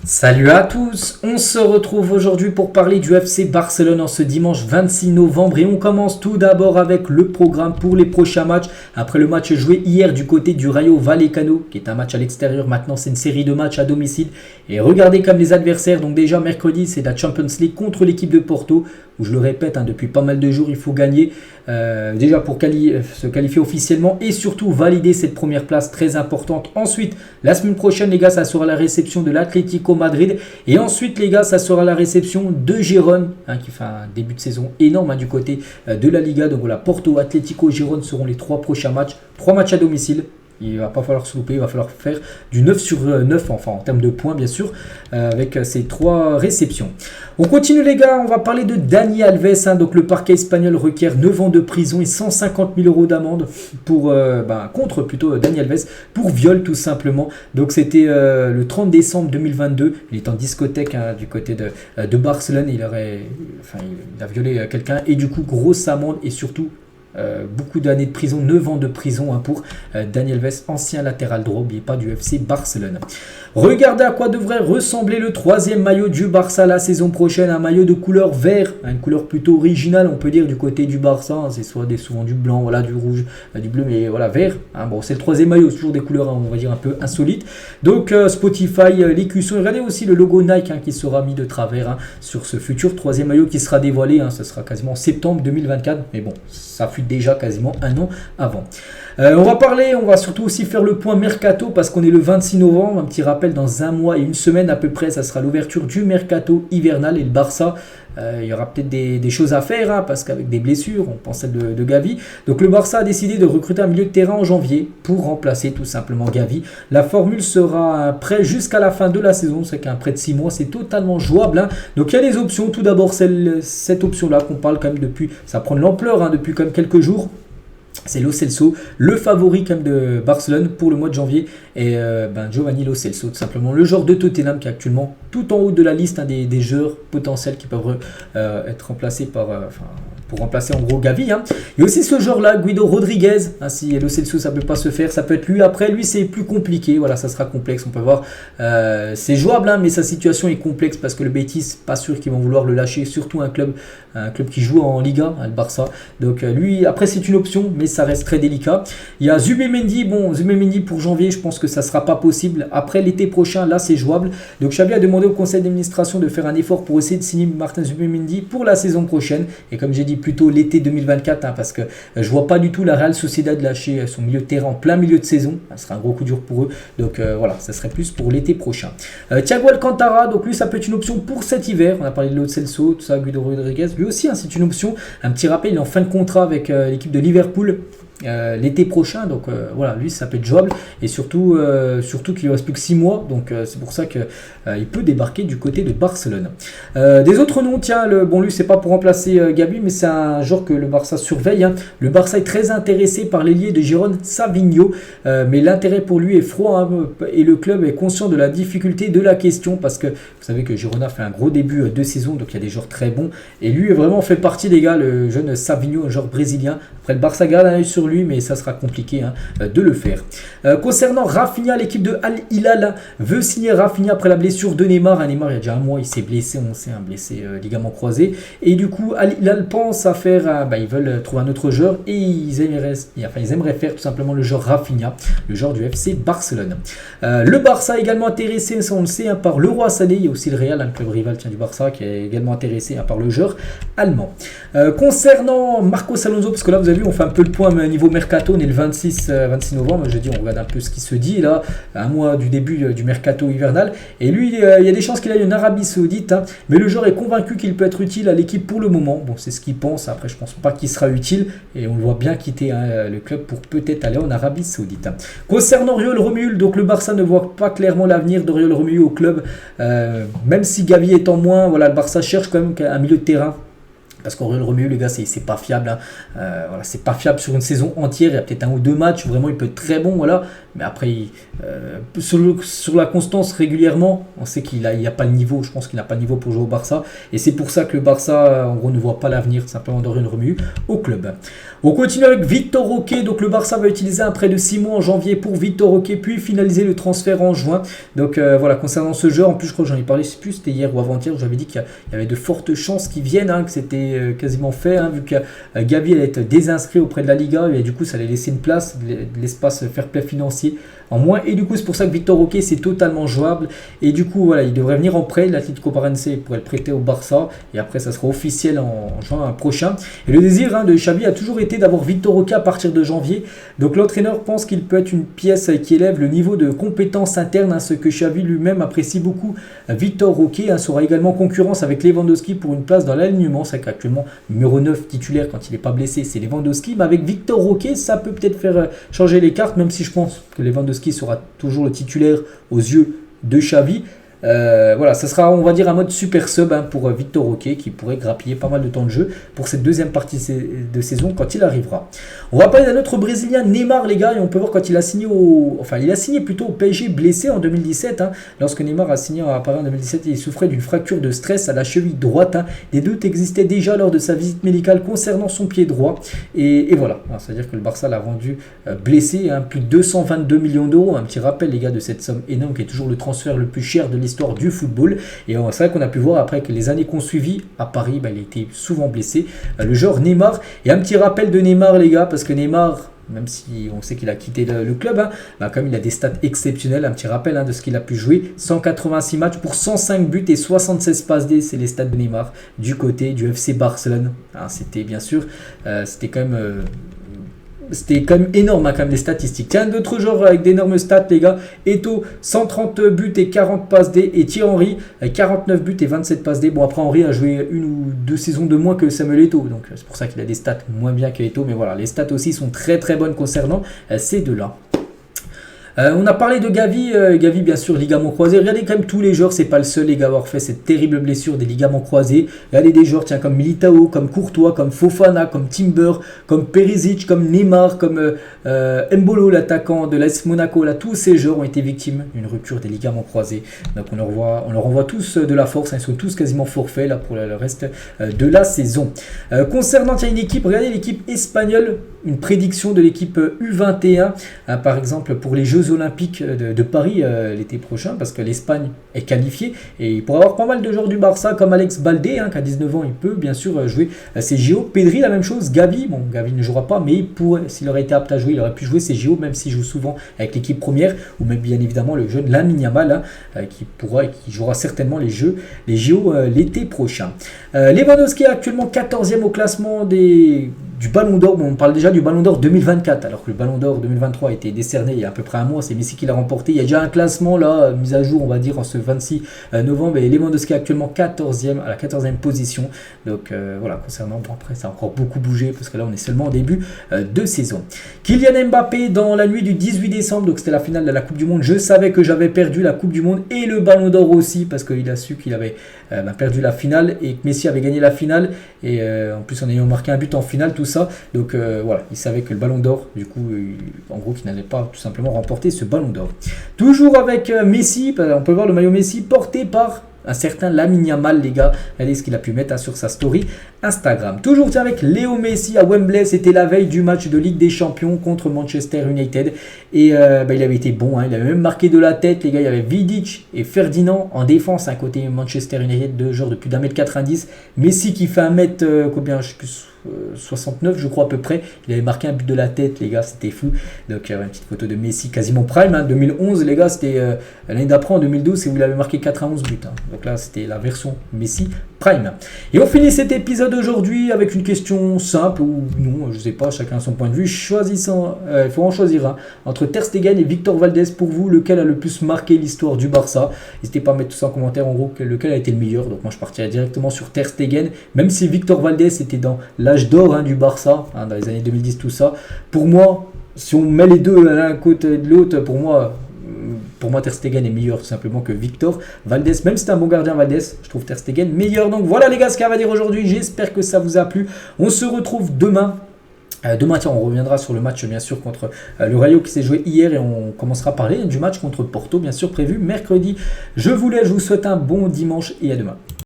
Salut à tous, on se retrouve aujourd'hui pour parler du FC Barcelone en ce dimanche 26 novembre et on commence tout d'abord avec le programme pour les prochains matchs. Après le match joué hier du côté du Rayo Vallecano, qui est un match à l'extérieur, maintenant c'est une série de matchs à domicile. Et regardez comme les adversaires, donc déjà mercredi c'est la Champions League contre l'équipe de Porto, où je le répète, depuis pas mal de jours il faut gagner déjà pour se qualifier officiellement et surtout valider cette première place très importante. Ensuite, la semaine prochaine les gars, ça sera la réception de l'Atlético Madrid et ensuite les gars, ça sera la réception de Gérone, qui fait un début de saison énorme du côté de la Liga. Donc voilà, Porto, Atlético, Gérone seront les trois prochains matchs, 3 matchs à domicile. Il va pas falloir se louper, il va falloir faire du 9 sur 9, enfin en termes de points bien sûr, avec ces 3 réceptions. On continue les gars, on va parler de Dani Alves, donc le parquet espagnol requiert 9 ans de prison et 150 000 euros d'amende contre Dani Alves pour viol tout simplement. Donc c'était le 30 décembre 2022, il est en discothèque du côté de Barcelone, il a violé quelqu'un et du coup grosse amende et surtout beaucoup d'années de prison, 9 ans de prison pour Dani Alves, ancien latéral droit, n'oubliez pas, du FC Barcelone. Regardez à quoi devrait ressembler le 3e maillot du Barça la saison prochaine, un maillot de couleur vert, une couleur plutôt originale on peut dire du côté du Barça, c'est souvent du blanc, voilà, du rouge, du bleu, mais voilà, vert. Bon, c'est le 3e maillot, c'est toujours des couleurs on va dire un peu insolites. Donc Spotify, l'écusson, regardez aussi le logo Nike qui sera mis de travers sur ce futur 3e maillot qui sera dévoilé, ce sera quasiment en septembre 2024, mais bon, ça fut déjà quasiment un an avant. On va surtout aussi faire le point mercato parce qu'on est le 26 novembre, un petit rappel, dans un mois et une semaine à peu près, ça sera l'ouverture du mercato hivernal et le Barça. Il y aura peut-être des choses à faire parce qu'avec des blessures, on pense celle de Gavi. Donc le Barça a décidé de recruter un milieu de terrain en janvier pour remplacer tout simplement Gavi. La formule sera un prêt jusqu'à la fin de la saison, c'est qu'un prêt de 6 mois, c'est totalement jouable. Donc il y a des options, tout d'abord cette option-là qu'on parle quand même depuis, ça prend de l'ampleur depuis quand même quelques jours. C'est Lo Celso, le favori quand même de Barcelone pour le mois de janvier. Et Giovanni Lo Celso, tout simplement. Le joueur de Tottenham qui est actuellement tout en haut de la liste des joueurs potentiels qui peuvent être remplacés pour remplacer en gros Gavi. Il y a aussi ce joueur-là, Guido Rodriguez. Si Lo Celso, ça ne peut pas se faire, ça peut être lui. Après, lui, c'est plus compliqué. Voilà, ça sera complexe. On peut voir. C'est jouable, mais sa situation est complexe parce que le Betis, pas sûr qu'ils vont vouloir le lâcher. Surtout un club qui joue en Liga, le Barça. Donc lui, après, c'est une option, mais ça reste très délicat. Il y a Zubimendi. Zubimendi pour janvier, je pense que ça ne sera pas possible. Après l'été prochain, là, c'est jouable. Donc Xavi a demandé au conseil d'administration de faire un effort pour essayer de signer Martin Zubimendi pour la saison prochaine. Et comme j'ai dit, plutôt l'été 2024, parce que je vois pas du tout la Real Sociedad lâcher son milieu de terrain en plein milieu de saison. Ça sera un gros coup dur pour eux. Donc voilà, ça serait plus pour l'été prochain. Thiago Alcantara, donc lui, ça peut être une option pour cet hiver. On a parlé de Lo Celso, tout ça, Guido Rodriguez. Lui aussi, c'est une option. Un petit rappel, il est en fin de contrat avec l'équipe de Liverpool. L'été prochain, donc voilà, lui ça peut être jouable et surtout qu'il ne reste plus que 6 mois, donc c'est pour ça qu'il peut débarquer du côté de Barcelone. Des autres noms, tiens, lui c'est pas pour remplacer Gabi, mais c'est un joueur que le Barça surveille. Le Barça est très intéressé par l'ailier de Gérone, Savinho, mais l'intérêt pour lui est froid et le club est conscient de la difficulté de la question parce que vous savez que Girona fait un gros début de saison, donc il y a des joueurs très bons et lui vraiment fait partie des gars, le jeune Savinho, un joueur brésilien. Après le Barça garde un œil sur lui, mais ça sera compliqué de le faire. Concernant Rafinha, l'équipe de Al Hilal veut signer Rafinha après la blessure de Neymar. Neymar, il y a déjà un mois, il s'est blessé, on sait, blessé ligament croisé. Et du coup, Al Hilal pense à faire, ils veulent trouver un autre joueur et ils aimeraient faire tout simplement le joueur Rafinha, le joueur du FC Barcelone. Le Barça est également intéressé, ça on le sait, par Leroy Sané. Il y a aussi le Real, le club rival du Barça, qui est également intéressé par le joueur allemand. Concernant Marcos Alonso, parce que là vous avez vu, on fait un peu le point niveau mercato, on est le 26 novembre, je dis on regarde un peu ce qui se dit là, un mois du début du mercato hivernal, et lui il y a des chances qu'il aille en Arabie Saoudite, mais le joueur est convaincu qu'il peut être utile à l'équipe pour le moment. Bon, c'est ce qu'il pense, après je pense pas qu'il sera utile, et on le voit bien quitter le club pour peut-être aller en Arabie Saoudite. Concernant Oriol Romeu, donc le Barça ne voit pas clairement l'avenir d'Oriol Romeu au club, même si Gavi est en moins, voilà, le Barça cherche quand même un milieu de terrain Parce qu'Aurélien Romeu, les gars, c'est pas fiable. Hein. Voilà, c'est pas fiable sur une saison entière. Il y a peut-être un ou deux matchs où vraiment il peut être très bon, voilà. Mais après, sur la constance régulièrement, on sait qu'il a pas le niveau. Je pense qu'il n'a pas le niveau pour jouer au Barça. Et c'est pour ça que le Barça, en gros, ne voit pas l'avenir simplement d'Aurélien Romeu au club. On continue avec Victor Roque. Donc le Barça va utiliser un prêt de 6 mois en janvier pour Victor Roque, puis finaliser le transfert en juin. Donc voilà, concernant ce joueur, en plus je crois que j'en ai parlé, je sais plus, c'était hier ou avant-hier, où j'avais dit qu'il y avait de fortes chances qu'il vienne, hein, que c'était quasiment fait, hein, vu que Gavi allait être désinscrit auprès de la Liga, et du coup ça allait laisser une place, de l'espace fair play financier en moins, et du coup c'est pour ça que Victor Roque c'est totalement jouable, et du coup voilà, il devrait venir en prêt, l'Atlético Paranaense pourrait le prêter au Barça, et après ça sera officiel en juin prochain. Et le désir de Xavi a toujours été d'avoir Victor Roque à partir de janvier, donc l'entraîneur pense qu'il peut être une pièce qui élève le niveau de compétence interne, hein, ce que Xavi lui-même apprécie beaucoup. Victor Roque sera également concurrence avec Lewandowski pour une place dans l'alignement, c'est qu'actuellement numéro 9 titulaire quand il n'est pas blessé c'est Lewandowski, mais avec Victor Roque ça peut peut-être faire changer les cartes, même si je pense que Lewandowski sera toujours le titulaire aux yeux de Xavi. Voilà, ça sera, on va dire, un mode super sub, hein, pour Victor Roque qui pourrait grappiller pas mal de temps de jeu pour cette deuxième partie de saison quand il arrivera. On va parler d'un autre Brésilien, Neymar, les gars, et on peut voir quand il a signé il a signé plutôt au PSG blessé en 2017. Hein, lorsque Neymar a signé à Paris en 2017, il souffrait d'une fracture de stress à la cheville droite. Hein. Des doutes existaient déjà lors de sa visite médicale concernant son pied droit. Et voilà, c'est-à-dire que le Barça l'a rendu blessé, hein, plus de 222 millions d'euros. Un petit rappel, les gars, de cette somme énorme qui est toujours le transfert le plus cher de l'histoire du football. Et c'est vrai qu'on a pu voir après que les années qu'on suivi à Paris, il était souvent blessé, le joueur Neymar. Et un petit rappel de Neymar, les gars, parce que Neymar, même si on sait qu'il a quitté le club, hein, comme il a des stats exceptionnels, un petit rappel, hein, de ce qu'il a pu jouer, 186 matchs pour 105 buts et 76 passes D, c'est les stats de Neymar du côté du FC Barcelone. Hein, c'était bien sûr, c'était quand même énorme, hein, quand même, les statistiques. Tiens, d'autres joueurs avec d'énormes stats, les gars. Eto'o, 130 buts et 40 passes D. Et Thierry Henry, 49 buts et 27 passes D. Bon, après, Henry a joué une ou deux saisons de moins que Samuel Eto'o. Donc, c'est pour ça qu'il a des stats moins bien que Eto'o. Mais voilà, les stats aussi sont très très bonnes concernant ces deux-là. On a parlé de Gavi, Gavi bien sûr ligament croisé. Regardez quand même tous les joueurs, c'est pas le seul les gars à avoir fait cette terrible blessure des ligaments croisés. Regardez des joueurs tiens comme Militao, comme Courtois, comme Fofana, comme Timber, comme Perisic, comme Neymar, comme Mbolo l'attaquant de l'AS Monaco. Là tous ces joueurs ont été victimes d'une rupture des ligaments croisés. Donc on leur envoie tous de la force, hein, ils sont tous quasiment forfaits là pour le reste de la saison. Concernant une équipe, regardez l'équipe espagnole, une prédiction de l'équipe U21 hein, par exemple pour les Jeux Olympiques de Paris l'été prochain, parce que l'Espagne est qualifiée et il pourrait avoir pas mal de joueurs du Barça comme Alex Baldé, hein, qui a 19 ans, il peut bien sûr jouer ses JO. Pedri la même chose, Gavi ne jouera pas, mais il pourrait, s'il aurait été apte à jouer, il aurait pu jouer ses JO, même s'il joue souvent avec l'équipe première, ou même bien évidemment le jeune Lamine Yamal, hein, qui jouera certainement les JO l'été prochain. Lewandowski est actuellement 14e au classement du Ballon d'Or. Bon, on parle déjà du Ballon d'Or 2024, alors que le Ballon d'Or 2023 a été décerné il y a à peu près un mois. C'est Messi qui l'a remporté. Il y a déjà un classement là, mis à jour, on va dire, en ce 26 novembre. Et Lewandowski est actuellement 14e, à la 14e position. Donc voilà, concernant, bon, après, ça a encore beaucoup bougé, parce que là, on est seulement en début de saison. Kylian Mbappé, dans la nuit du 18 décembre, donc c'était la finale de la Coupe du Monde. Je savais que j'avais perdu la Coupe du Monde et le Ballon d'Or aussi, parce qu'il a su qu'il avait perdu la finale et que Messi avait gagné la finale. Et en plus, en ayant marqué un but en finale, tout ça. Donc voilà, il savait que le Ballon d'Or, du coup, en gros, qu'il n'allait pas tout simplement remporter ce Ballon d'Or. Toujours avec Messi, on peut voir le maillot Messi porté par un certain Lamine Yamal, les gars. Regardez ce qu'il a pu mettre sur sa story Instagram. Toujours tiens, avec Léo Messi à Wembley, c'était la veille du match de Ligue des Champions contre Manchester United. Et il avait été bon, hein, il avait même marqué de la tête, les gars. Il y avait Vidic et Ferdinand en défense, hein, côté Manchester United, deux joueurs de plus d'1m90. Messi qui fait 1m, combien, je sais plus, 69 je crois à peu près, il avait marqué un but de la tête, les gars, c'était fou. Donc une petite photo de Messi quasiment prime, hein, 2011 les gars, c'était l'année d'après en 2012 et où il avait marqué 91 buts, hein. Donc là c'était la version Messi prime. Et on finit cet épisode aujourd'hui avec une question simple, ou non, je sais pas, chacun a son point de vue. Choisissant, il faut en choisir un entre Ter Stegen et Victor Valdés. Pour vous, lequel a le plus marqué l'histoire du Barça? N'hésitez pas à mettre tout ça en commentaire, en gros, lequel a été le meilleur. Donc moi je partirais directement sur Ter Stegen, même si Victor Valdés était dans l'âge d'or, hein, du Barça, hein, dans les années 2010, tout ça. Pour moi, si on met les deux l'un à côté de l'autre, pour pour moi, Ter Stegen est meilleur tout simplement que Victor Valdés. Même si c'est un bon gardien, Valdés, je trouve Ter Stegen meilleur. Donc voilà les gars ce qu'il y a à dire aujourd'hui. J'espère que ça vous a plu. On se retrouve demain. Demain, tiens, on reviendra sur le match bien sûr contre le Rayo qui s'est joué hier et on commencera à parler du match contre Porto bien sûr prévu mercredi. Je vous laisse, je vous souhaite un bon dimanche et à demain.